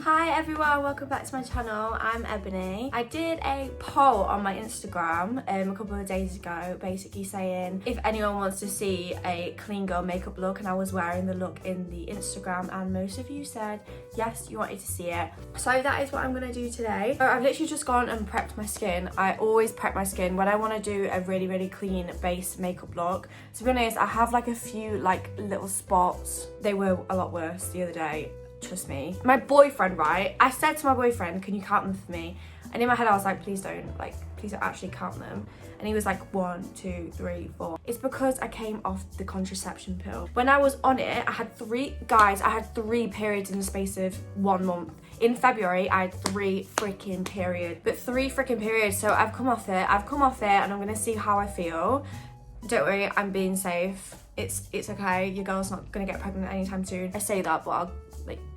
Hi everyone, welcome back to my channel. I'm Ebony. I did a poll on my Instagram a couple of days ago basically saying if anyone wants to see a clean girl makeup look, and I was wearing the look in the Instagram and most of you said yes, you wanted to see it. So that is what I'm going to do today. So I've literally just gone and prepped my skin. I always prep my skin when I want to do a really clean base makeup look. To be honest, I have like a few like little spots. They were a lot worse the other day. Trust me. My boyfriend, right? I said to my boyfriend, can you count them for me? And in my head I was like, please don't actually count them. And he was like, 1, 2, 3, 4. It's because I came off the contraception pill. When I was on it, I had three periods in the space of 1 month. In February, I had 3 freaking periods. But 3 freaking periods, so I've come off it and I'm gonna see how I feel. Don't worry, I'm being safe. It's okay, your girl's not gonna get pregnant anytime soon. I say that, but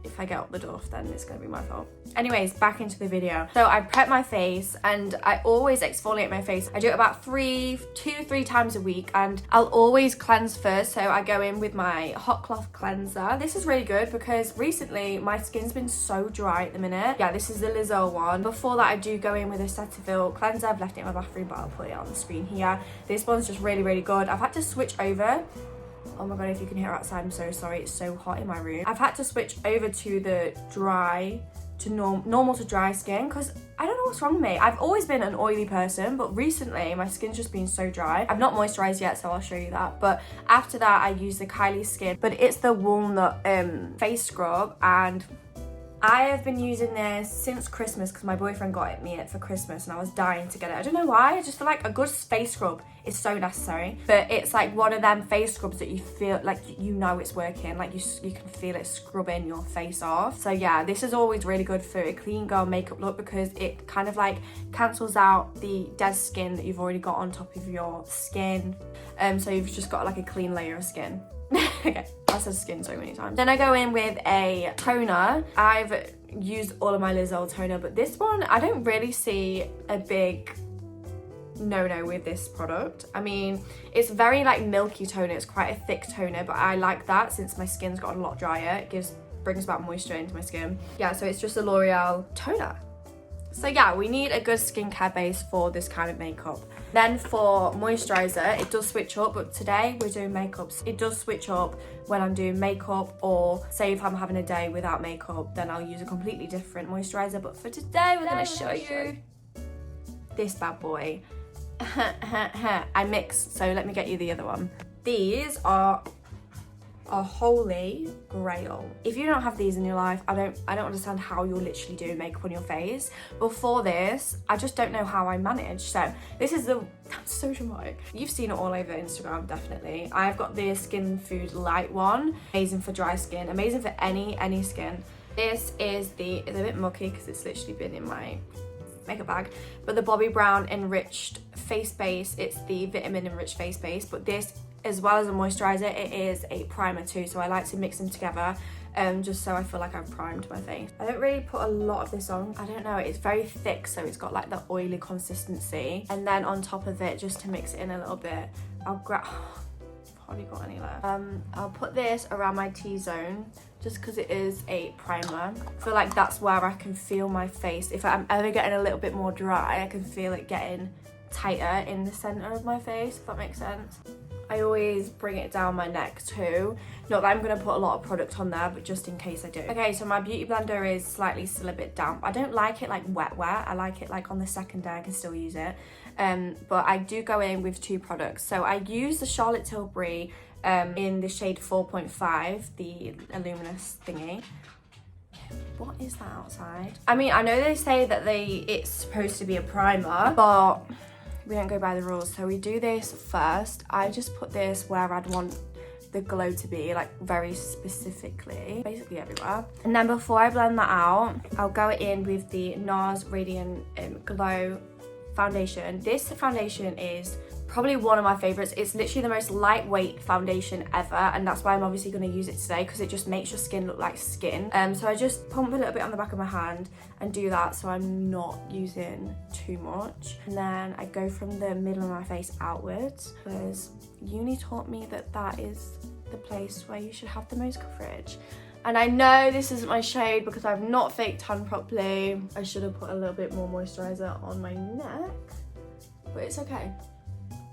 if I get up the duff, then it's gonna be my fault. Anyways, back into the video. So I prep my face and I always exfoliate my face. I do it about 2 to 3 times a week, and I'll always cleanse first. So I go in with my hot cloth cleanser. This is really good because recently my skin's been so dry at the minute. Yeah, this is the Lizzo one. Before that, I do go in with a Cetaphil cleanser. I've left it in my bathroom, but I'll put it on the screen here. This one's just really good. I've had to switch over. Oh my god, if you can hear outside, I'm so sorry. It's so hot in my room. I've had to switch over to the dry to normal to dry skin because I don't know what's wrong with me. I've always been an oily person, but recently my skin's just been so dry. I've not moisturized yet, so I'll show you that. But after that, I use the Kylie Skin, but it's the walnut face scrub, and I have been using this since Christmas because my boyfriend got me it for Christmas and I was dying to get it. I don't know why, I just feel like a good face scrub is so necessary. But it's like one of them face scrubs that you feel like you know it's working, like you can feel it scrubbing your face off. So yeah, this is always really good for a clean girl makeup look because it kind of like cancels out the dead skin that you've already got on top of your skin. So you've just got like a clean layer of skin. Okay, I said skin so many times. Then I go in with a toner. I've used all of my Lizzo toner, but this one, I don't really see a big no with this product. I mean, it's very like milky toner. It's quite a thick toner, but I like that since my skin's got a lot drier. It brings back moisture into my skin. Yeah, so it's just a L'Oreal toner. So yeah, we need a good skincare base for this kind of makeup. Then for moisturizer, it does switch up, but today we're doing makeups. It does switch up when I'm doing makeup, or say if I'm having a day without makeup, then I'll use a completely different moisturizer. But for today, we're gonna show you this bad boy. I mixed, so let me get you the other one. These are a holy grail. If you don't have these in your life, I don't understand how you're literally doing makeup on your face. Before this, I just don't know how I managed. So this is I'm so dramatic. You've seen it all over Instagram, definitely. I've got the Skin Food Light one. Amazing for dry skin, amazing for any skin. This is it's a bit mucky because it's literally been in my makeup bag, but the Bobbi Brown Enriched Face Base. It's the Vitamin Enriched Face Base, but this, as well as a moisturizer, it is a primer too, so I like to mix them together just so I feel like I've primed my face. I don't really put a lot of this on. I don't know, it's very thick, so it's got like the oily consistency. And then on top of it, just to mix it in a little bit, I'll grab hardly got any left. I'll put this around my T-zone just because it is a primer. I feel like that's where I can feel my face. If I'm ever getting a little bit more dry, I can feel it getting tighter in the center of my face, if that makes sense. I always bring it down my neck too. Not that I'm going to put a lot of product on there, but just in case I do. Okay, so my beauty blender is slightly still a bit damp. I don't like it like wet. I like it like on the second day I can still use it. But I do go in with 2 products. So I use the Charlotte Tilbury in the shade 4.5, the luminous thingy. What is that outside? I mean, I know they say that it's supposed to be a primer, but we don't go by the rules, so we do this first. I just put this where I'd want the glow to be, like very specifically, basically everywhere. And then before I blend that out, I'll go in with the NARS Radiant Glow foundation. This foundation is probably one of my favorites. It's literally the most lightweight foundation ever, and that's why I'm obviously going to use it today, because it just makes your skin look like skin. So I just pump a little bit on the back of my hand and do that, so I'm not using too much. And then I go from the middle of my face outwards, because uni taught me that that is the place where you should have the most coverage. And I know this isn't my shade because I've not fake tanned properly. I should have put a little bit more moisturizer on my neck, but it's okay.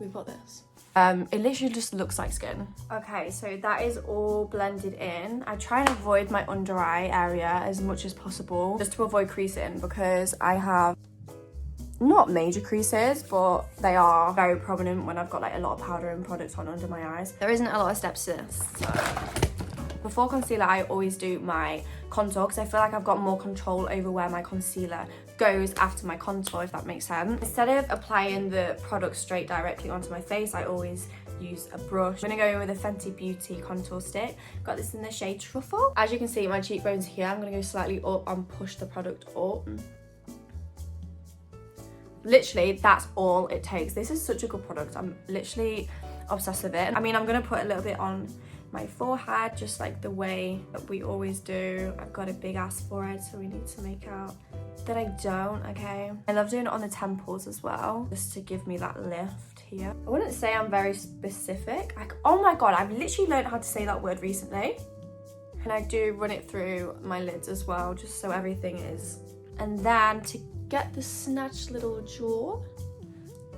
We've got this. It literally just looks like skin. Okay, so that is all blended in. I try and avoid my under eye area as much as possible just to avoid creasing, because I have not major creases, but they are very prominent when I've got like a lot of powder and products on under my eyes. There isn't a lot of steps to this. So before concealer, I always do my contour because I feel like I've got more control over where my concealer goes after my contour, if that makes sense. Instead of applying the product straight directly onto my face, I always use a brush. I'm gonna go in with a Fenty Beauty contour stick. Got this in the shade Truffle. As you can see, my cheekbones here, I'm gonna go slightly up and push the product up. Literally, that's all it takes. This is such a good product. I'm literally obsessed with it. I mean, I'm gonna put a little bit on my forehead, just like the way that we always do. I've got a big ass forehead, so we need to make out that I don't, okay? I love doing it on the temples as well, just to give me that lift here. I wouldn't say I'm very specific. Like, oh my God, I've literally learned how to say that word recently. And I do run it through my lids as well, just so everything is. And then to get the snatched little jaw,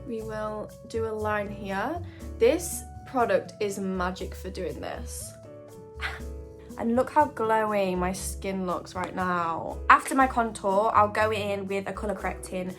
we will do a line here. This product is magic for doing this. And look how glowy my skin looks right now. After my contour, I'll go in with a colour correcting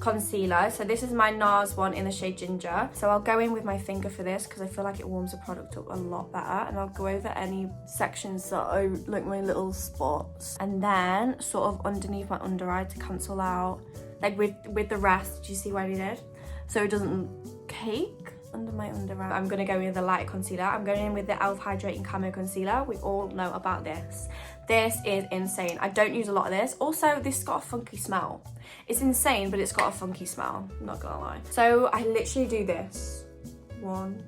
concealer. So this is my NARS one in the shade Ginger. So I'll go in with my finger for this because I feel like it warms the product up a lot better. And I'll go over any sections that are like my little spots. And then sort of underneath my under eye to cancel out, like with the rest, do you see what I did? So it doesn't cake under my under eye. I'm gonna go in with a light concealer. I'm going in with the e.l.f. Hydrating Camo Concealer. We all know about this. This is insane. I don't use a lot of this. Also, this has got a funky smell. It's insane, but it's got a funky smell, I'm not gonna lie. So I literally do this. 1,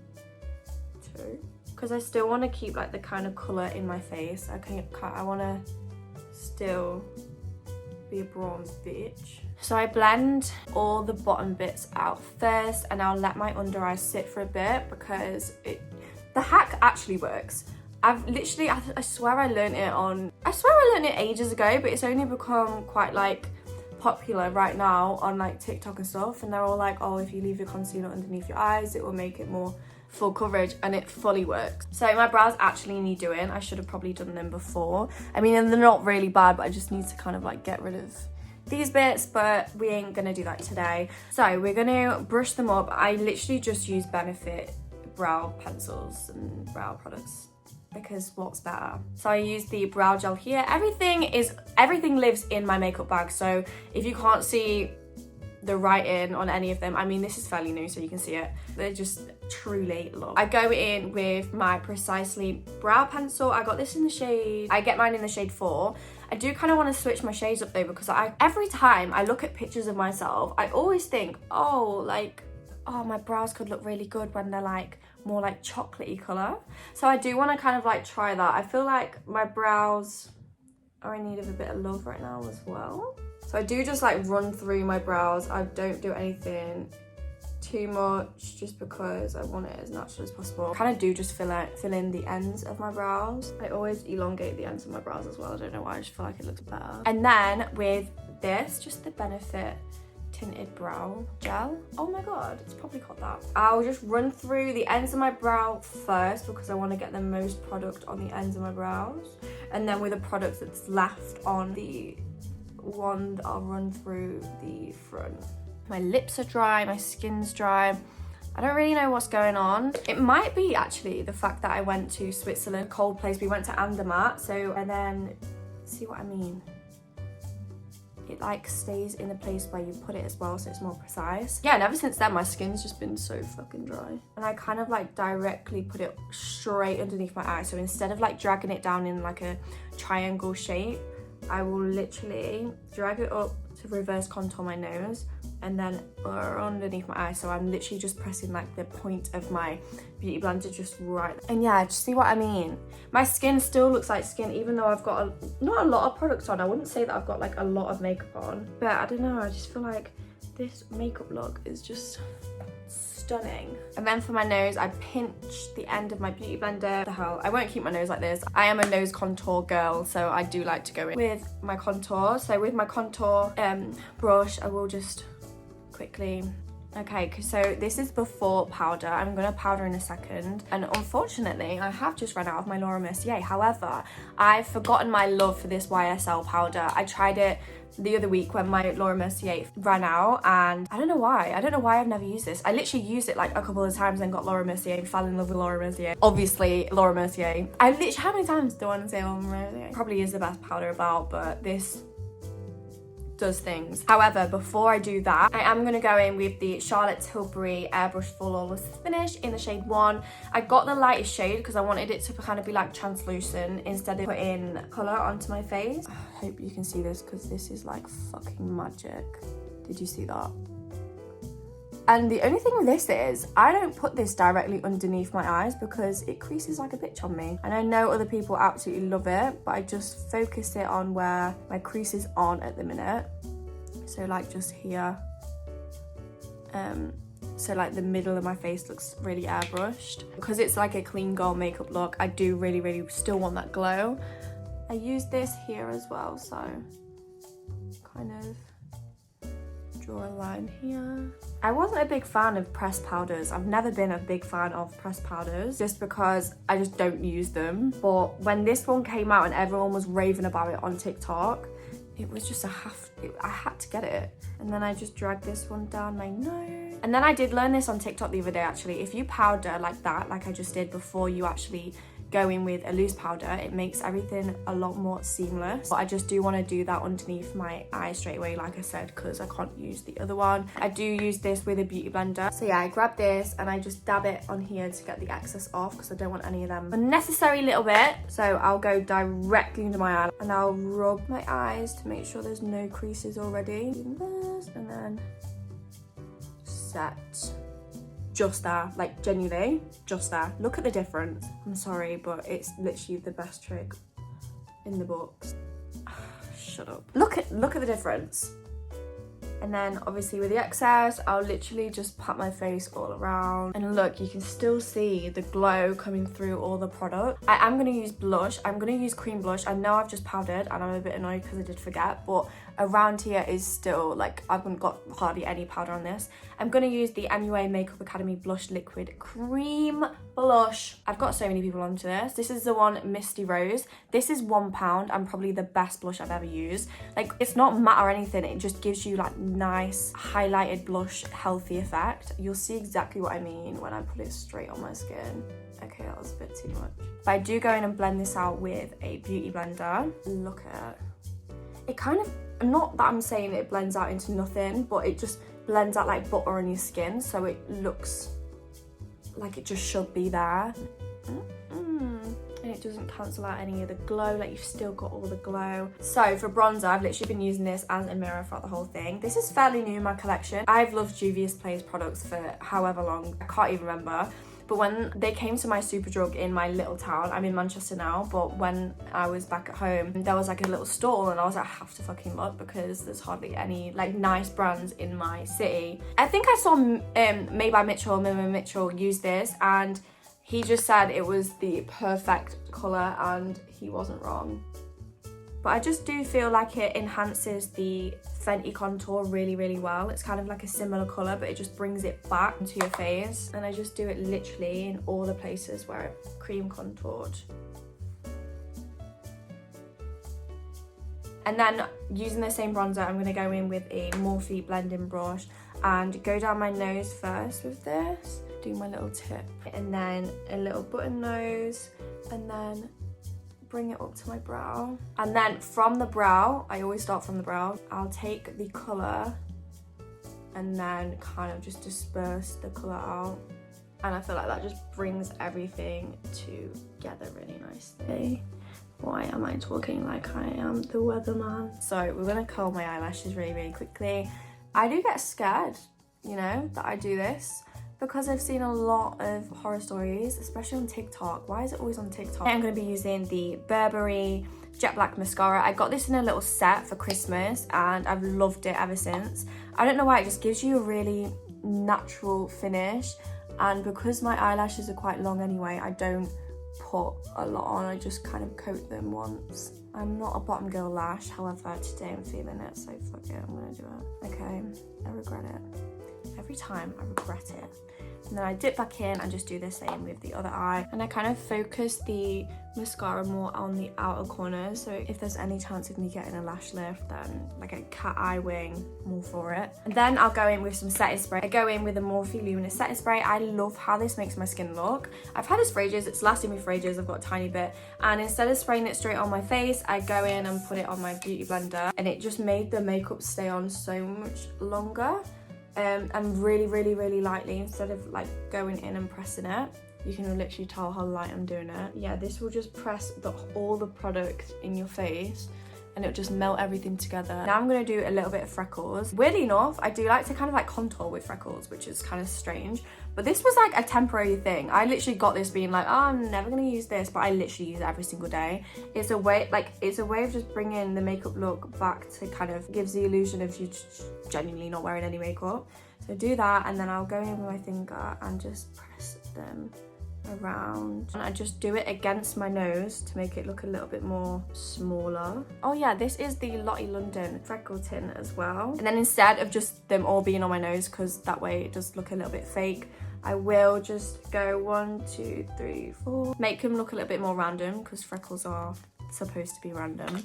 2. Because I still want to keep like the kind of colour in my face. I want to still be a bronze bitch. So I blend all the bottom bits out first, and I'll let my under eye sit for a bit because the hack actually works. I've literally, I swear I learned it ages ago, but it's only become quite like popular right now on like TikTok and stuff, and they're all like, oh, if you leave your concealer underneath your eyes, it will make it more full coverage, and it fully works. So my brows actually need doing. I should have probably done them before. I mean, and they're not really bad, but I just need to kind of like get rid of these bits, but we ain't gonna do that today. So we're gonna brush them up. I literally just use Benefit brow pencils and brow products because what's better? So I use the brow gel here. Everything lives in my makeup bag, so if you can't see the writing on any of them, I mean, this is fairly new, so you can see it. They're just truly love. I go in with my Precisely brow pencil. I got this in the shade, I get mine in the shade 4. I do kind of want to switch my shades up though, because every time I look at pictures of myself, I always think, oh, my brows could look really good when they're like more like chocolatey colour. So I do want to kind of like try that. I feel like my brows are in need of a bit of love right now as well. So I do just like run through my brows. I don't do anything too much just because I want it as natural as possible. I kind of do just fill in the ends of my brows. I always elongate the ends of my brows as well. I don't know why, I just feel like it looks better. And then with this, just the Benefit Tinted Brow Gel. Oh my God, it's probably called that. I'll just run through the ends of my brow first because I want to get the most product on the ends of my brows. And then with the product that's left on the wand, I'll run through the front. My lips are dry, my skin's dry. I don't really know what's going on. It might be actually the fact that I went to Switzerland, cold place. We went to Andermatt, and then, see what I mean? It like stays in the place where you put it as well, so it's more precise. Yeah, and ever since then, my skin's just been so fucking dry. And I kind of like directly put it straight underneath my eye. So instead of like dragging it down in like a triangle shape, I will literally drag it up to reverse contour my nose and then underneath my eye. So I'm literally just pressing like the point of my beauty blender just right. And yeah, just see what I mean? My skin still looks like skin, even though I've got not a lot of products on. I wouldn't say that I've got like a lot of makeup on, but I don't know, I just feel like This makeup look is just stunning. And then for my nose, I pinched the end of my beauty blender. The hell, I won't keep my nose like this. I am a nose contour girl, so I do like to go in with my contour. So with my contour brush, I will just quickly. Okay, so this is before powder. I'm gonna powder in a second. And unfortunately, I have just run out of my Laura Mercier. However, I've forgotten my love for this YSL powder. I tried it the other week when my Laura Mercier ran out, and I don't know why. I don't know why I've never used this. I literally used it like a couple of times and got Laura Mercier and fell in love with Laura Mercier. Obviously, Laura Mercier. I literally, how many times do I want to say Laura Mercier? Probably is the best powder about, but this does things. However, before I do that, I am going to go in with the Charlotte Tilbury Airbrush Flawless Finish in the shade 1. I got the lightest shade because I wanted it to kind of be like translucent instead of putting colour onto my face. I hope you can see this because this is like fucking magic. Did you see that? And the only thing with this is I don't put this directly underneath my eyes because it creases like a bitch on me. And I know other people absolutely love it, but I just focus it on where my creases aren't at the minute. So like just here. So like the middle of my face looks really airbrushed. Because it's like a clean girl makeup look, I do really still want that glow. I use this here as well, so kind of draw a line here. I wasn't a big fan of pressed powders. I've never been a big fan of pressed powders just because I just don't use them. But when this one came out and everyone was raving about it on TikTok, it was just I had to get it. And then I just dragged this one down my nose. And then I did learn this on TikTok the other day actually. If you powder like that, like I just did before you actually go in with a loose powder, it makes everything a lot more seamless. But I just do want to do that underneath my eye straight away, like I said, because I can't use the other one. I do use this with a beauty blender. So yeah, I grab this and I just dab it on here to get the excess off because I don't want any of them unnecessary little bit. So I'll go directly into my eye and I'll rub my eyes to make sure there's no creases already. Do this and then set. Just there, like genuinely, just there. Look at the difference. I'm sorry, but it's literally the best trick in the books. Shut up. Look at the difference. And then obviously with the excess, I'll literally just pat my face all around. And look, you can still see the glow coming through all the product. I am gonna use blush. I'm gonna use cream blush. I know I've just powdered and I'm a bit annoyed because I did forget, but around here is still like, I haven't got hardly any powder on this. I'm gonna use the MUA Makeup Academy Blush Liquid Cream Blush. I've got so many people onto this. This is the one Misty Rose. This is £1 and probably the best blush I've ever used. Like, it's not matte or anything. It just gives you like nice highlighted blush, healthy effect. You'll see exactly what I mean when I put it straight on my skin. Okay, that was a bit too much. But I do go in and blend this out with a beauty blender. Look at it. It kind of, not that I'm saying it blends out into nothing, but it just blends out like butter on your skin, so it looks like it just should be there. And it doesn't cancel out any of the glow, like you've still got all the glow. So for bronzer, I've literally been using this as a mirror throughout the whole thing. This is fairly new in my collection. I've loved Juvia's Place products for however long, I can't even remember. But when they came to my Superdrug in my little town, I'm in Manchester now, but when I was back at home, there was like a little stall and I was like, I have to fucking look because there's hardly any like nice brands in my city. I think I saw Made by Mitchell, Mimo Mitchell use this and he just said it was the perfect colour and he wasn't wrong. But I just do feel like it enhances the Fenty contour really well. It's kind of like a similar colour, but it just brings it back into your face. And I just do it literally in all the places where it cream contoured. And then using the same bronzer, I'm going to go in with a Morphe blending brush and go down my nose first with this. Do my little tip. And then a little button nose. And then bring it up to my brow. And then from the brow, I always start from the brow, I'll take the colour and then kind of just disperse the colour out. And I feel like that just brings everything together really nicely. Why am I talking like I am the weatherman? So we're gonna curl my eyelashes really quickly. I do get scared, you know, that I do this, because I've seen a lot of horror stories, especially on TikTok. Why is it always on TikTok? I'm going to be using the Burberry jet black mascara. I got this in a little set for Christmas and I've loved it ever since. I don't know why, it just gives you a really natural finish, and because my eyelashes are quite long anyway, I don't put a lot on, I just kind of coat them once. I'm not a bottom girl lash, however today I'm feeling it, so fuck it, I'm gonna do it. Okay, I regret it. Every time I regret it. And then I dip back in and just do the same with the other eye, and I kind of focus the mascara more on the outer corners, so if there's any chance of me getting a lash lift, then like a cat eye wing, more for it. And then I'll go in with some setting spray. I go in with a Morphe Luminous setting spray. I love how this makes my skin look. I've had this for ages, it's lasted me for ages, I've got a tiny bit, and instead of spraying it straight on my face, I go in and put it on my beauty blender, and it just made the makeup stay on so much longer. And really lightly, instead of like going in and pressing it. You can literally tell how light I'm doing it. Yeah, this will just press all the product in your face, and it'll just melt everything together. Now I'm gonna do a little bit of freckles. Weirdly enough, I do like to kind of like contour with freckles, which is kind of strange, but this was like a temporary thing. I literally got this being like, oh, I'm never gonna use this, but I literally use it every single day. It's a way of just bringing the makeup look back to kind of gives the illusion of you genuinely not wearing any makeup. So do that, and then I'll go in with my finger and just press them around, and I just do it against my nose to make it look a little bit more smaller. Oh yeah, this is the Lottie London freckle tint as well, and then instead of just them all being on my nose, because that way it does look a little bit fake, I will just go 1, 2, 3, 4, make them look a little bit more random, because freckles are supposed to be random.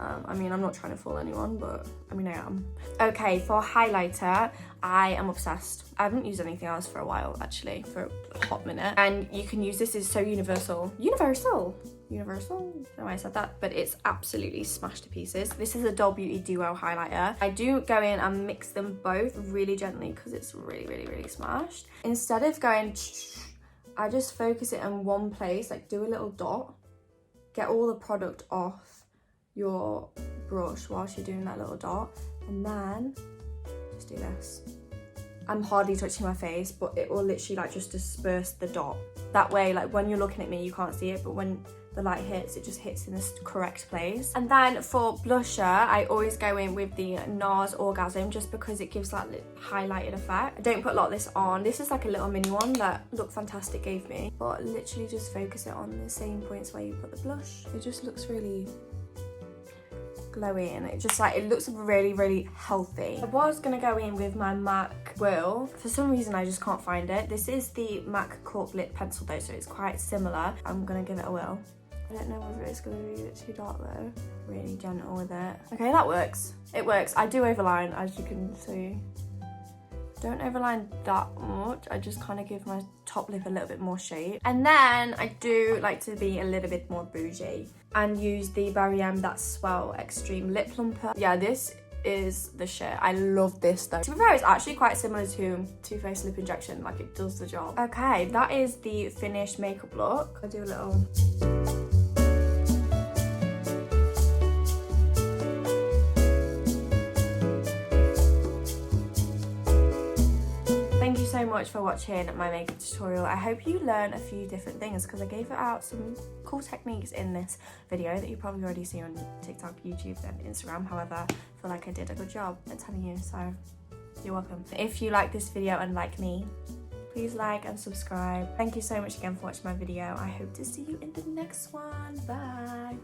I mean, I'm not trying to fool anyone, but I mean, I am. Okay, for highlighter, I am obsessed. I haven't used anything else for a while, actually, for a hot minute. And you can use this, is so universal. Universal? I don't know why I said that, but it's absolutely smashed to pieces. This is a Doll Beauty Duo highlighter. I do go in and mix them both really gently because it's really smashed. Instead of going, I just focus it in one place, like do a little dot, get all the product off your brush whilst you're doing that little dot, and then just do this. I'm hardly touching my face, but it will literally like just disperse the dot. That way, like when you're looking at me, you can't see it, but when the light hits, it just hits in this correct place. And then for blusher, I always go in with the NARS Orgasm, just because it gives that highlighted effect. I don't put a lot of this on. This is like a little mini one that Look Fantastic gave me, but literally just focus it on the same points where you put the blush. It just looks really glowy, and it just like, it looks really healthy. I was gonna go in with my MAC Will. For some reason I just can't find it. This is the MAC Cork Lip Pencil though, so it's quite similar. I'm gonna give it a Will. I don't know whether it's gonna be a bit too dark though. Really gentle with it. Okay, that works. It works. I do overline, as you can see. Don't overline that much. I just kind of give my top lip a little bit more shape. And then I do like to be a little bit more bougie and use the Barry M That Swell Extreme Lip Plumper. Yeah, this is the shit. I love this though. To be fair, it's actually quite similar to Too Faced Lip Injection. Like, it does the job. Okay, that is the finished makeup look. I'll do a little... Thank you so much for watching my makeup tutorial. I hope you learn a few different things, because I gave out some cool techniques in this video that you probably already see on TikTok, YouTube and Instagram. However, I feel like I did a good job at telling you, so you're welcome. If you like this video and like me, please like and subscribe. Thank you so much again for watching my video. I hope to see you in the next one. Bye.